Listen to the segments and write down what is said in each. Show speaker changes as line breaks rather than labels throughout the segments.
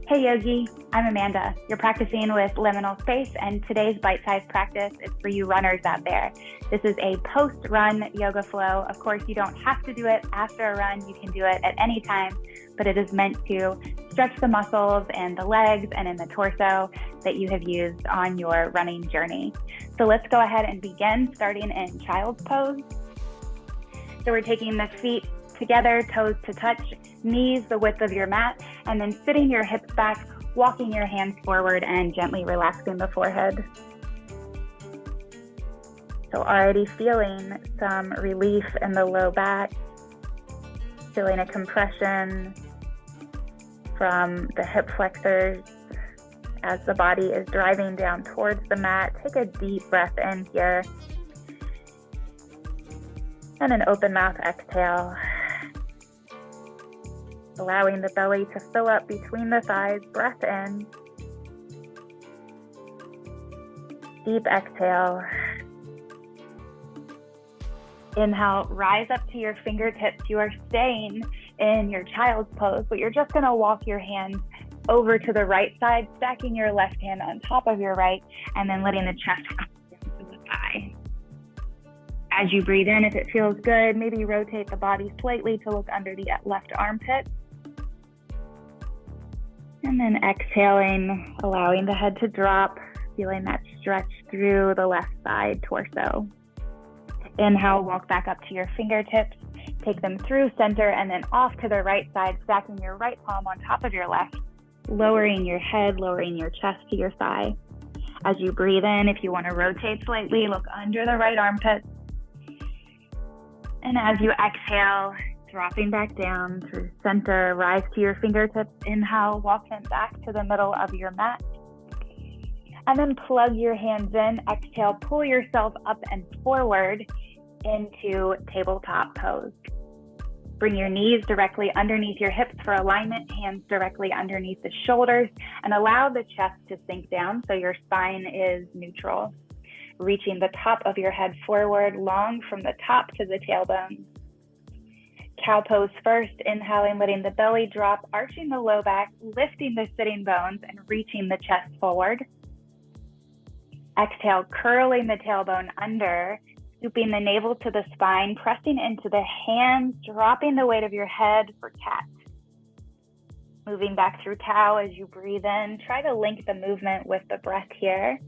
Hey Yogi, I'm Amanda. You're practicing with Liminal Space, and today's bite-sized practice is for you runners out there. This is a post-run yoga flow. Of course, you don't have to do it after a run. You can do it at any time, but it is meant to stretch the muscles and the legs and in the torso that you have used on your running journey. So let's go ahead and begin, starting in child's pose. So we're taking the feet together, toes to touch, knees the width of your mat, and then sitting your hips back, walking your hands forward and gently relaxing the forehead. So already feeling some relief in the low back, feeling a compression from the hip flexors as the body is driving down towards the mat. Take a deep breath in here. And an open mouth exhale. Allowing the belly to fill up between the thighs. Breath in. Deep exhale. Inhale, rise up to your fingertips. You are staying in your child's pose, but you're just gonna walk your hands over to the right side, stacking your left hand on top of your right, and then letting the chest come down to the thigh. As you breathe in, if it feels good, maybe rotate the body slightly to look under the left armpit. And then exhaling, allowing the head to drop, feeling that stretch through the left side torso. Inhale, walk back up to your fingertips, take them through center and then off to the right side, stacking your right palm on top of your left, lowering your head, lowering your chest to your thigh. As you breathe in, if you want to rotate slightly, look under the right armpit. And as you exhale, dropping back down through center, rise to your fingertips. Inhale, walk them back to the middle of your mat. And then plug your hands in. Exhale, pull yourself up and forward into tabletop pose. Bring your knees directly underneath your hips for alignment, hands directly underneath the shoulders, and allow the chest to sink down so your spine is neutral. Reaching the top of your head forward, long from the top to the tailbone. Cow pose first, inhaling, letting the belly drop, arching the low back, lifting the sitting bones, and reaching the chest forward. Exhale, curling the tailbone under, scooping the navel to the spine, pressing into the hands, dropping the weight of your head for cat. Moving back through cow as you breathe in. Try to link the movement with the breath here.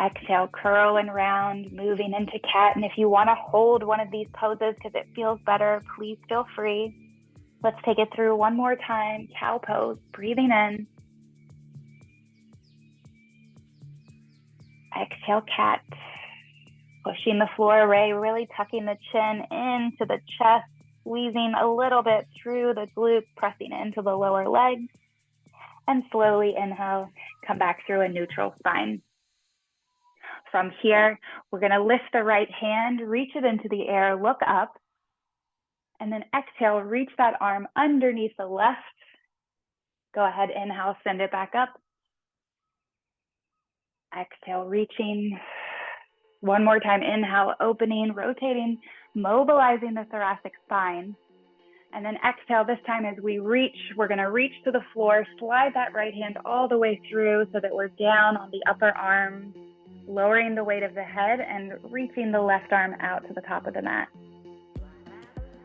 Exhale, curl and round, moving into cat. And if you want to hold one of these poses because it feels better, please feel free. Let's take it through one more time. Cow pose, breathing in. Exhale, cat. Pushing the floor away, really tucking the chin into the chest, squeezing a little bit through the glutes, pressing into the lower legs. And slowly inhale, come back through a neutral spine. From here, we're going to lift the right hand, reach it into the air, look up, and then exhale, reach that arm underneath the left. Go ahead, inhale, send it back up. Exhale, reaching. One more time, inhale, opening, rotating, mobilizing the thoracic spine. And then exhale, this time as we reach, we're going to reach to the floor, slide that right hand all the way through so that we're down on the upper arm, lowering the weight of the head and reaching the left arm out to the top of the mat.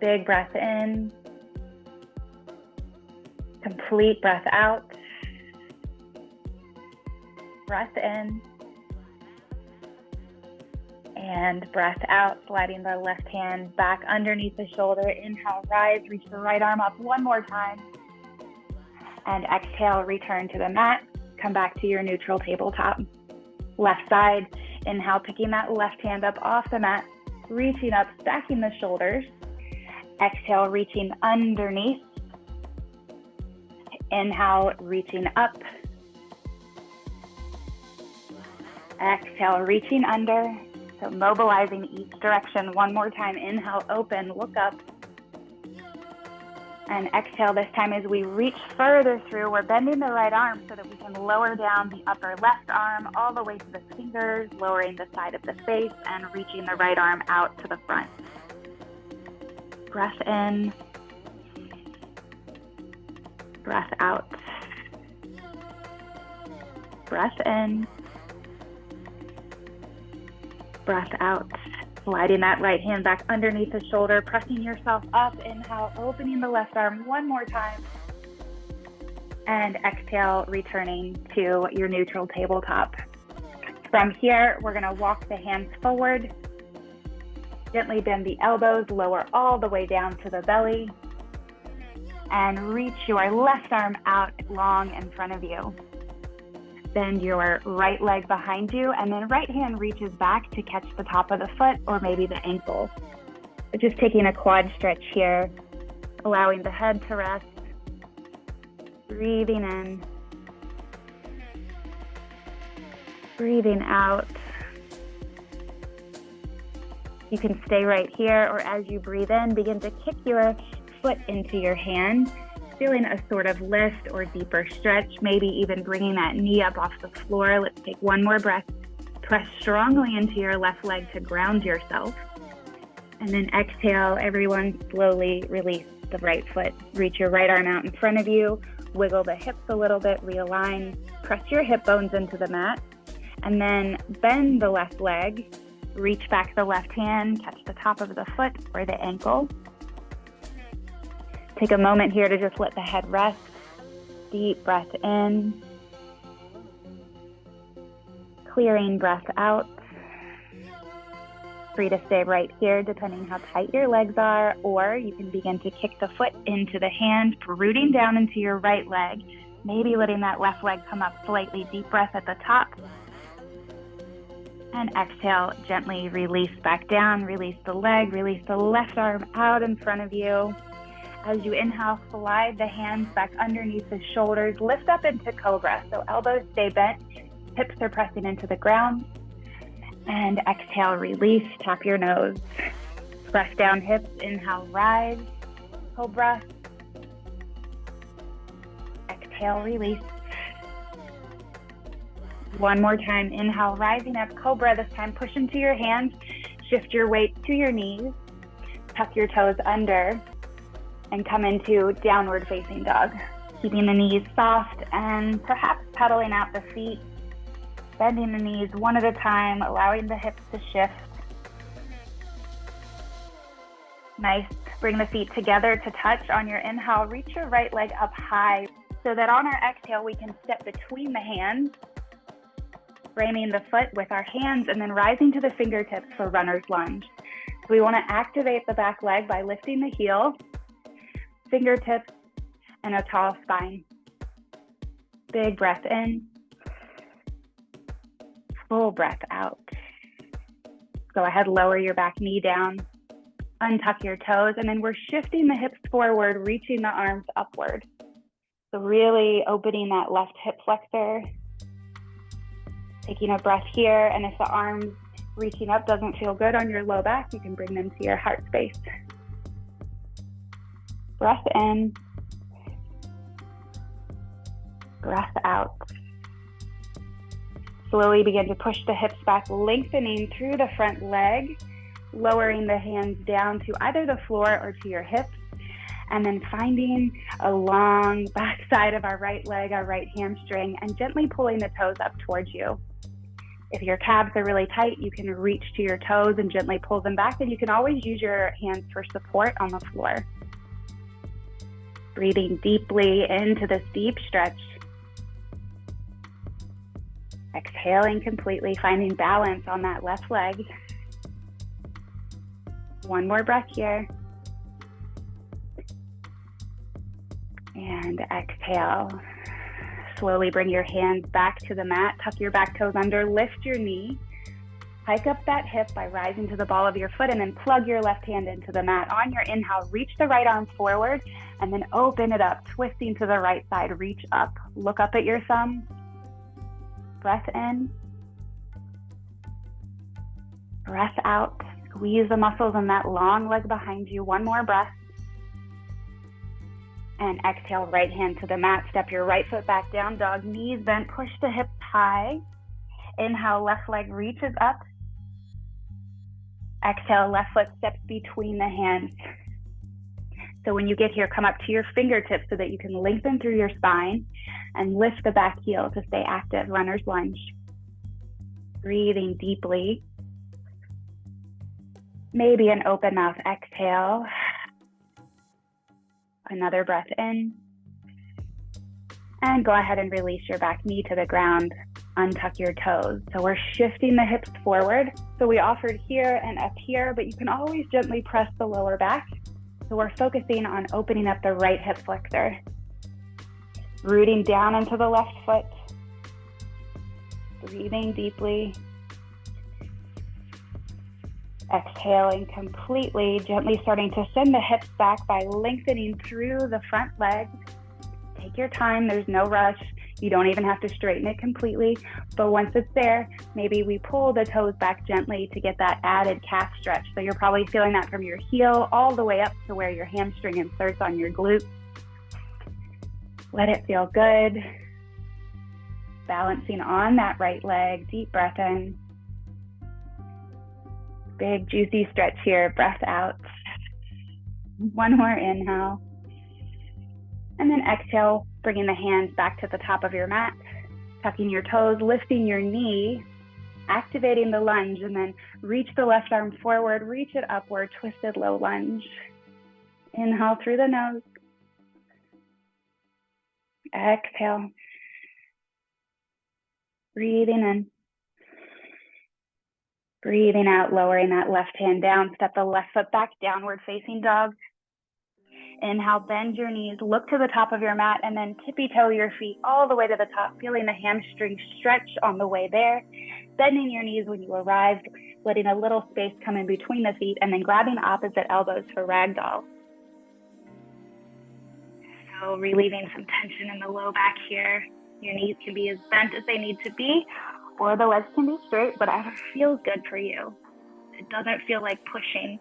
Big breath in. Complete breath out. Breath in. And breath out, sliding the left hand back underneath the shoulder. Inhale, rise, reach the right arm up one more time. And exhale, return to the mat. Come back to your neutral tabletop. Left side, inhale, picking that left hand up off the mat, reaching up, stacking the shoulders. Exhale, reaching underneath. Inhale, reaching up. Exhale, reaching under. So mobilizing each direction one more time. Inhale, open, look up. And exhale this time as we reach further through. We're bending the right arm so that we can lower down the upper left arm all the way to the fingers, lowering the side of the face and reaching the right arm out to the front. Breath in. Breath out. Breath in. Breath out. Sliding that right hand back underneath the shoulder, pressing yourself up. Inhale, opening the left arm one more time. And exhale, returning to your neutral tabletop. From here, we're gonna walk the hands forward. Gently bend the elbows, lower all the way down to the belly. And reach your left arm out long in front of you. Bend your right leg behind you, and then right hand reaches back to catch the top of the foot or maybe the ankle. Just taking a quad stretch here, allowing the head to rest. Breathing in. Breathing out. You can stay right here, or as you breathe in, begin to kick your foot into your hand, feeling a sort of lift or deeper stretch, maybe even bringing that knee up off the floor. Let's take one more breath. Press strongly into your left leg to ground yourself. And then exhale, everyone, slowly release the right foot. Reach your right arm out in front of you, wiggle the hips a little bit, realign, press your hip bones into the mat, and then bend the left leg, reach back the left hand, catch the top of the foot or the ankle. Take a moment here to just let the head rest. Deep breath in. Clearing breath out. Free to stay right here depending how tight your legs are, or you can begin to kick the foot into the hand, rooting down into your right leg, maybe letting that left leg come up slightly. Deep breath at the top. And exhale, gently release back down, release the leg, release the left arm out in front of you. As you inhale, slide the hands back underneath the shoulders, lift up into cobra. So elbows stay bent, hips are pressing into the ground. And exhale, release, tap your nose. Press down hips, inhale, rise, cobra. Exhale, release. One more time, inhale, rising up, cobra. This time, push into your hands, shift your weight to your knees, tuck your toes under, and come into downward facing dog. Keeping the knees soft and perhaps pedaling out the feet, bending the knees one at a time, allowing the hips to shift. Nice. Bring the feet together to touch. On your inhale, reach your right leg up high so that on our exhale, we can step between the hands, framing the foot with our hands and then rising to the fingertips for runner's lunge. So we want to activate the back leg by lifting the heel, fingertips, and a tall spine. Big breath in. Full breath out. Go ahead, lower your back knee down, untuck your toes, and then we're shifting the hips forward, reaching the arms upward. So really opening that left hip flexor. Taking a breath here, and if the arms reaching up doesn't feel good on your low back, you can bring them to your heart space. Breath in. Breath out. Slowly begin to push the hips back, lengthening through the front leg, lowering the hands down to either the floor or to your hips, and then finding a long back side of our right leg, our right hamstring, and gently pulling the toes up towards you. If your calves are really tight, you can reach to your toes and gently pull them back, and you can always use your hands for support on the floor. Breathing deeply into this deep stretch. Exhaling completely, finding balance on that left leg. One more breath here. And exhale. Slowly bring your hands back to the mat, tuck your back toes under, lift your knee, hike up that hip by rising to the ball of your foot, and then plug your left hand into the mat. On your inhale, reach the right arm forward, and then open it up, twisting to the right side, reach up, look up at your thumb. Breath in. Breath out. Squeeze the muscles in that long leg behind you. One more breath. And exhale, right hand to the mat. Step your right foot back down, dog, knees bent, push the hips high. Inhale, left leg reaches up. Exhale, left foot steps between the hands. So when you get here, come up to your fingertips so that you can lengthen through your spine and lift the back heel to stay active, runner's lunge. Breathing deeply. Maybe an open mouth exhale. Another breath in. And go ahead and release your back knee to the ground. Untuck your toes. So we're shifting the hips forward. So we offered here and up here, but you can always gently press the lower back. So we're focusing on opening up the right hip flexor. Rooting down into the left foot. Breathing deeply. Exhaling completely, gently starting to send the hips back by lengthening through the front legs. Take your time, there's no rush. You don't even have to straighten it completely, but once it's there, maybe we pull the toes back gently to get that added calf stretch. So you're probably feeling that from your heel all the way up to where your hamstring inserts on your glute. Let it feel good. Balancing on that right leg, deep breath in. Big juicy stretch here, breath out. One more inhale. And then exhale, bringing the hands back to the top of your mat, tucking your toes, lifting your knee, activating the lunge, and then reach the left arm forward, reach it upward, twisted low lunge. Inhale through the nose. Exhale. Breathing in. Breathing out, lowering that left hand down, step the left foot back, downward facing dog. Inhale, bend your knees, look to the top of your mat, and then tippy toe your feet all the way to the top, feeling the hamstring stretch on the way there. Bending your knees when you arrive, letting a little space come in between the feet, and then grabbing opposite elbows for ragdoll. So relieving some tension in the low back here. Your knees can be as bent as they need to be, or the legs can be straight, whatever feels good for you. It doesn't feel like pushing.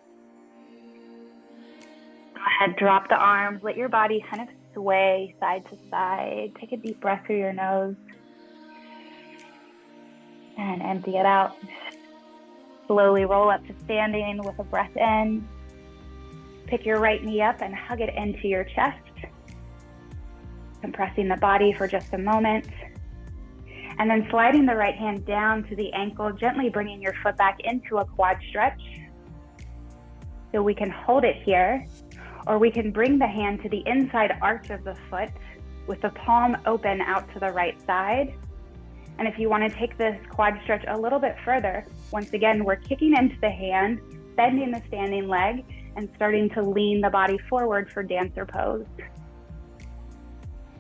Go ahead, drop the arms, let your body kind of sway side to side. Take a deep breath through your nose and empty it out. Slowly roll up to standing with a breath in. Pick your right knee up and hug it into your chest. Compressing the body for just a moment. And then sliding the right hand down to the ankle, gently bringing your foot back into a quad stretch. So we can hold it here, or we can bring the hand to the inside arch of the foot with the palm open out to the right side. And if you want to take this quad stretch a little bit further, once again, we're kicking into the hand, bending the standing leg, and starting to lean the body forward for dancer pose.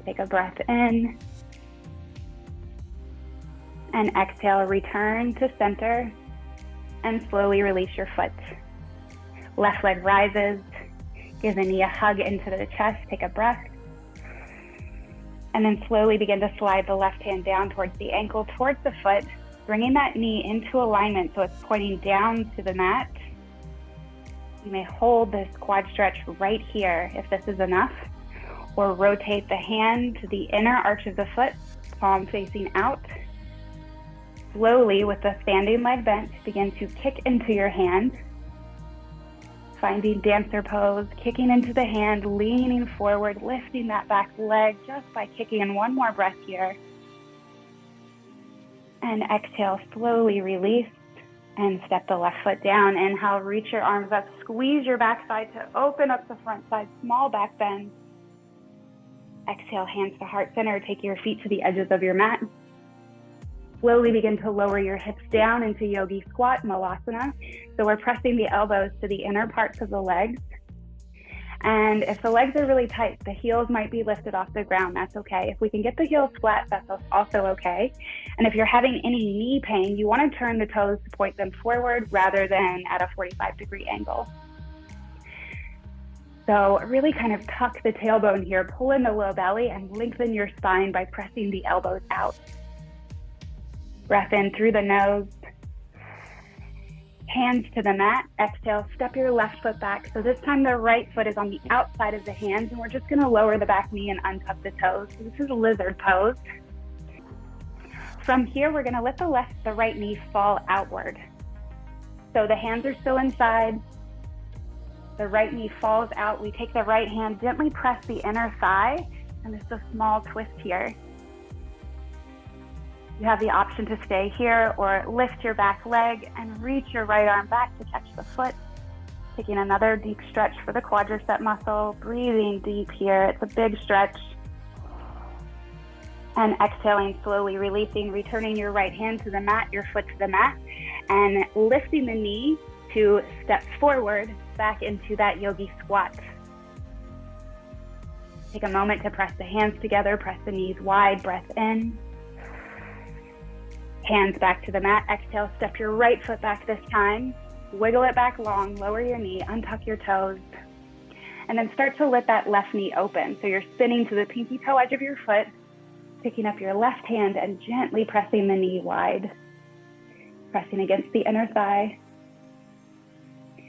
Take a breath in. And exhale, return to center and slowly release your foot. Left leg rises, give the knee a hug into the chest, take a breath. And then slowly begin to slide the left hand down towards the ankle, towards the foot, bringing that knee into alignment so it's pointing down to the mat. You may hold this quad stretch right here if this is enough, or rotate the hand to the inner arch of the foot, palm facing out. Slowly, with the standing leg bent, begin to kick into your hand. Finding dancer pose, kicking into the hand, leaning forward, lifting that back leg just by kicking in. One more breath here. And exhale, slowly release and step the left foot down. Inhale, reach your arms up, squeeze your backside to open up the front side, small back bend. Exhale, hands to heart center, take your feet to the edges of your mat. Slowly begin to lower your hips down into yogi squat, malasana. So we're pressing the elbows to the inner parts of the legs. And if the legs are really tight, the heels might be lifted off the ground. That's okay. If we can get the heels flat, that's also okay. And if you're having any knee pain, you want to turn the toes to point them forward rather than at a 45-degree angle. So really kind of tuck the tailbone here, pull in the low belly, and lengthen your spine by pressing the elbows out. Breath in through the nose. Hands to the mat. Exhale, step your left foot back. So this time the right foot is on the outside of the hands, and we're just going to lower the back knee and untuck the toes. So this is a lizard pose. From here, we're going to let the right knee fall outward. So the hands are still inside. The right knee falls out. We take the right hand, gently press the inner thigh, and just a small twist here. You have the option to stay here or lift your back leg and reach your right arm back to catch the foot. Taking another deep stretch for the quadricep muscle, breathing deep here. It's a big stretch. And exhaling, slowly releasing, returning your right hand to the mat, your foot to the mat, and lifting the knee to step forward back into that yogi squat. Take a moment to press the hands together, press the knees wide, breath in. Hands back to the mat, exhale, step your right foot back this time. Wiggle it back long, lower your knee, untuck your toes, and then start to let that left knee open. So you're spinning to the pinky toe edge of your foot, picking up your left hand and gently pressing the knee wide, pressing against the inner thigh.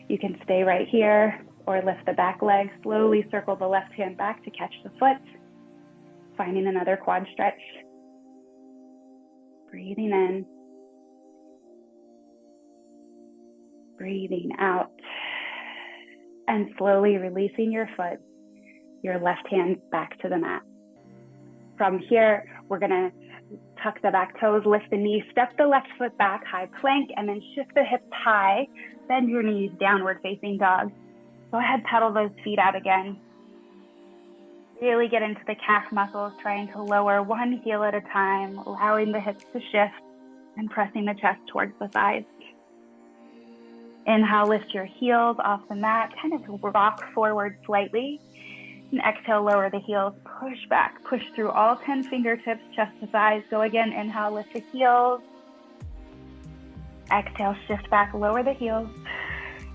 You can stay right here or lift the back leg, slowly circle the left hand back to catch the foot, finding another quad stretch. Breathing in, breathing out, and slowly releasing your foot, your left hand back to the mat. From here, we're gonna tuck the back toes, lift the knees, step the left foot back, high plank, and then shift the hips high, bend your knees, downward facing dog. Go ahead, pedal those feet out again. Really get into the calf muscles, trying to lower one heel at a time, allowing the hips to shift and pressing the chest towards the thighs. Inhale, lift your heels off the mat, kind of rock forward slightly. And exhale, lower the heels, push back, push through all 10 fingertips, chest to thighs. Go again, inhale, lift the heels. Exhale, shift back, lower the heels.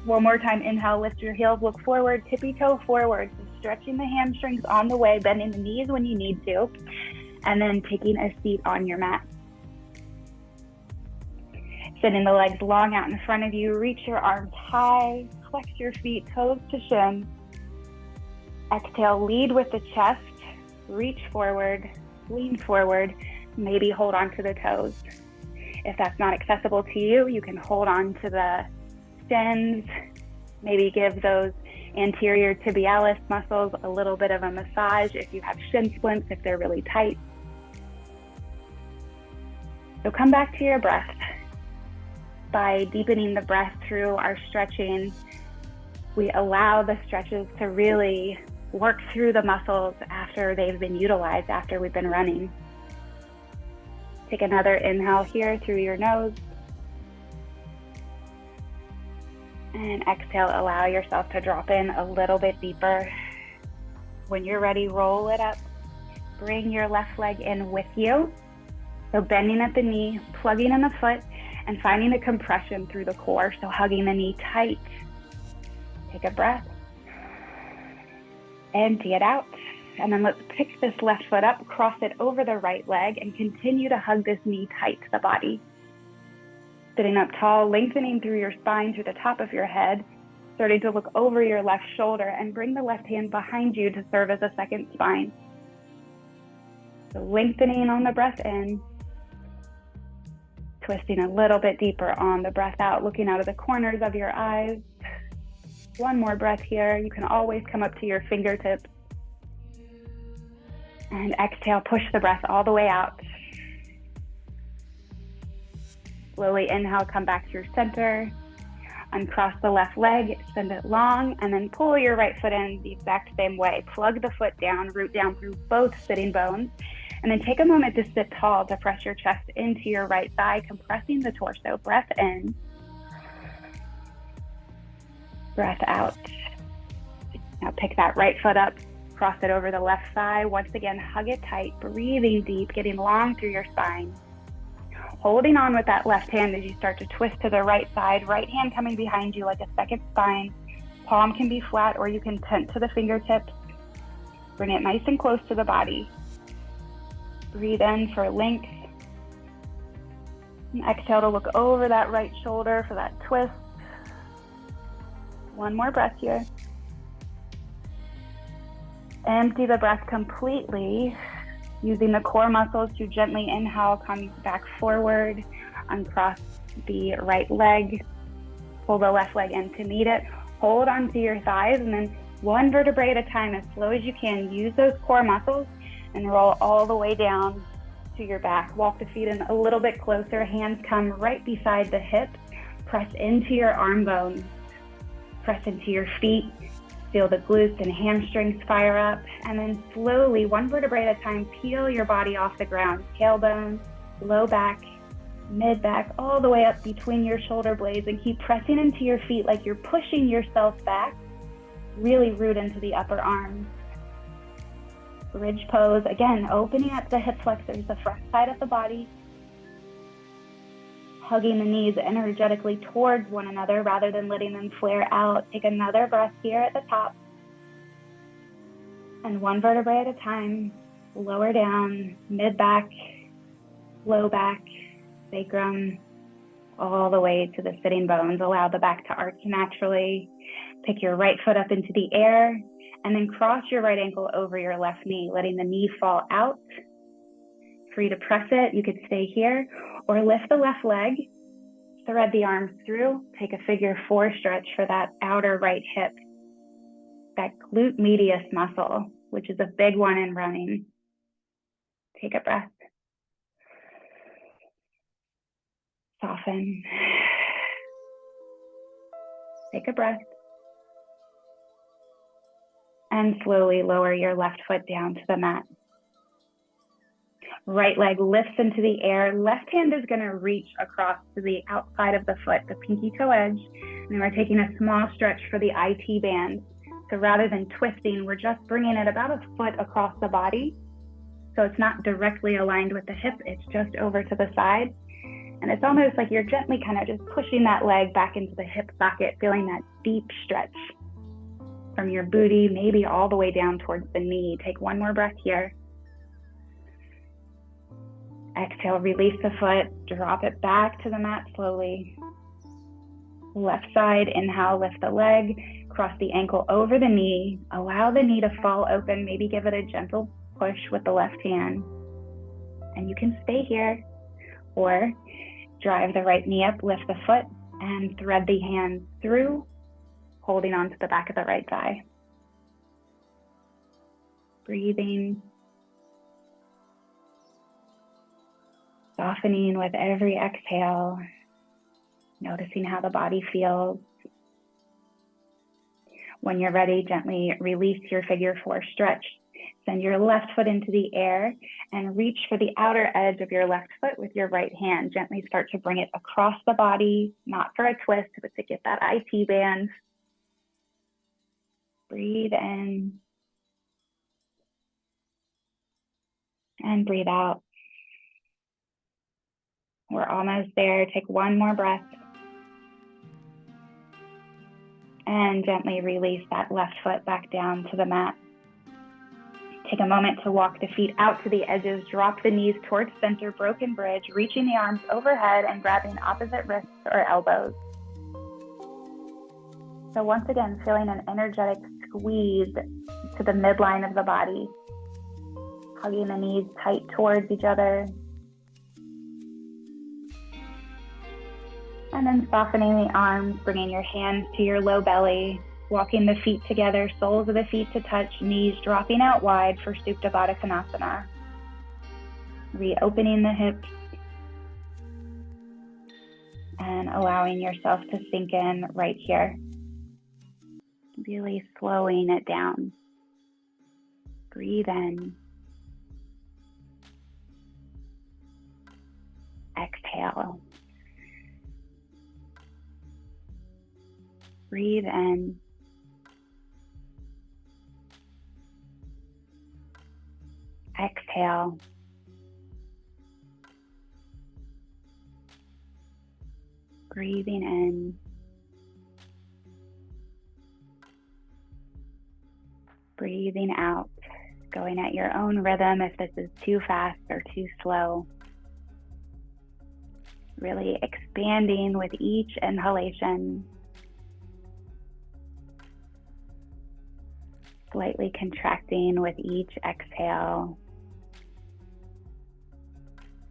One more time, inhale, lift your heels, look forward, tippy toe forward. So stretching the hamstrings on the way, bending the knees when you need to, and then taking a seat on your mat. Sending the legs long out in front of you, reach your arms high, flex your feet, toes to shin. Exhale, lead with the chest, reach forward, lean forward, maybe hold on to the toes. If that's not accessible to you, you can hold on to the shins, maybe give those anterior tibialis muscles a little bit of a massage if you have shin splints, if they're really tight. So come back to your breath. By deepening the breath through our stretching, we allow the stretches to really work through the muscles after they've been utilized, after we've been running. Take another inhale here through your nose. And exhale, allow yourself to drop in a little bit deeper. When you're ready, roll it up. Bring your left leg in with you. So bending at the knee, plugging in the foot, and finding a compression through the core. So hugging the knee tight. Take a breath. Empty it out. And then let's pick this left foot up, cross it over the right leg, and continue to hug this knee tight to the body. Sitting up tall, lengthening through your spine, through the top of your head, starting to look over your left shoulder and bring the left hand behind you to serve as a second spine. So lengthening on the breath in, twisting a little bit deeper on the breath out, looking out of the corners of your eyes. One more breath here. You can always come up to your fingertips. And exhale, push the breath all the way out. Slowly inhale, come back to your center. Uncross the left leg, extend it long, and then pull your right foot in the exact same way. Plug the foot down, root down through both sitting bones. And then take a moment to sit tall, to press your chest into your right thigh, compressing the torso. Breath in. Breath out. Now pick that right foot up, cross it over the left thigh. Once again, hug it tight, breathing deep, getting long through your spine. Holding on with that left hand as you start to twist to the right side, right hand coming behind you like a second spine. Palm can be flat or you can tent to the fingertips. Bring it nice and close to the body. Breathe in for length. And exhale to look over that right shoulder for that twist. One more breath here. Empty the breath completely, using the core muscles to gently inhale, come back forward, uncross the right leg, pull the left leg in to meet it, hold onto your thighs, and then one vertebrae at a time, as slow as you can, use those core muscles and roll all the way down to your back. Walk the feet in a little bit closer. Hands come right beside the hips. Press into your arm bones. Press into your feet. Feel the glutes and hamstrings fire up. And then slowly, one vertebrae at a time, peel your body off the ground. Tailbone, low back, mid back, all the way up between your shoulder blades, and keep pressing into your feet like you're pushing yourself back. Really root into the upper arms. Bridge pose, again, opening up the hip flexors, the front side of the body. Hugging the knees energetically towards one another rather than letting them flare out. Take another breath here at the top. And one vertebrae at a time, lower down, mid back, low back, sacrum, all the way to the sitting bones. Allow the back to arch naturally. Pick your right foot up into the air, and then cross your right ankle over your left knee, letting the knee fall out. Free to press it, you could stay here, or lift the left leg, thread the arms through, take a figure 4 stretch for that outer right hip, that glute medius muscle, which is a big one in running. Take a breath. Soften. Take a breath. And slowly lower your left foot down to the mat. Right leg lifts into the air. Left hand is going to reach across to the outside of the foot, the pinky toe edge. And we're taking a small stretch for the IT band. So rather than twisting, we're just bringing it about a foot across the body. So it's not directly aligned with the hip, it's just over to the side. And it's almost like you're gently kind of just pushing that leg back into the hip socket, feeling that deep stretch from your booty, maybe all the way down towards the knee. Take one more breath here. Exhale, release the foot, drop it back to the mat slowly. Left side, inhale, lift the leg, cross the ankle over the knee, allow the knee to fall open, maybe give it a gentle push with the left hand. And you can stay here, or drive the right knee up, lift the foot, and thread the hands through, holding onto the back of the right thigh. Breathing. Softening with every exhale. Noticing how the body feels. When you're ready, gently release your figure 4 stretch. Send your left foot into the air and reach for the outer edge of your left foot with your right hand. Gently start to bring it across the body, not for a twist, but to get that IT band. Breathe in and breathe out. We're almost there. Take one more breath. And gently release that left foot back down to the mat. Take a moment to walk the feet out to the edges, drop the knees towards center, broken bridge, reaching the arms overhead and grabbing opposite wrists or elbows. So once again, feeling an energetic squeeze to the midline of the body, hugging the knees tight towards each other. And then softening the arms, bringing your hands to your low belly, walking the feet together, soles of the feet to touch, knees dropping out wide for Supta Baddha Konasana. Reopening the hips and allowing yourself to sink in right here. Really slowing it down. Breathe in. Exhale. Breathe in. Exhale. Breathing in. Breathing out. Going at your own rhythm if this is too fast or too slow. Really expanding with each inhalation. Slightly contracting with each exhale.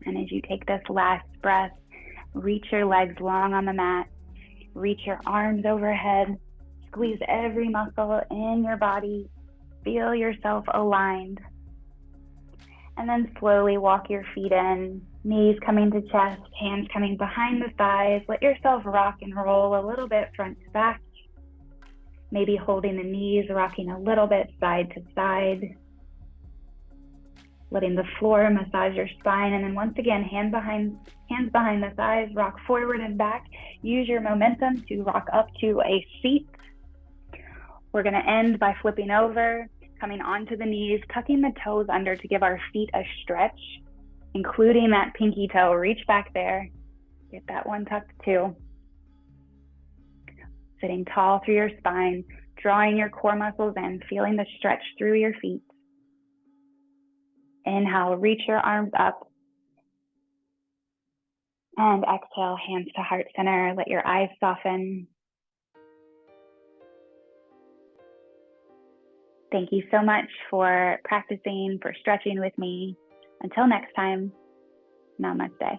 And as you take this last breath, reach your legs long on the mat. Reach your arms overhead. Squeeze every muscle in your body. Feel yourself aligned. And then slowly walk your feet in, knees coming to chest, hands coming behind the thighs. Let yourself rock and roll a little bit front to back. Maybe holding the knees, rocking a little bit side to side. Letting the floor massage your spine. And then once again, hands behind the thighs, rock forward and back. Use your momentum to rock up to a seat. We're going to end by flipping over, coming onto the knees, tucking the toes under to give our feet a stretch, including that pinky toe. Reach back there. Get that one tucked too. Sitting tall through your spine, drawing your core muscles in, feeling the stretch through your feet. Inhale, reach your arms up. And exhale, hands to heart center. Let your eyes soften. Thank you so much for practicing, for stretching with me. Until next time, namaste.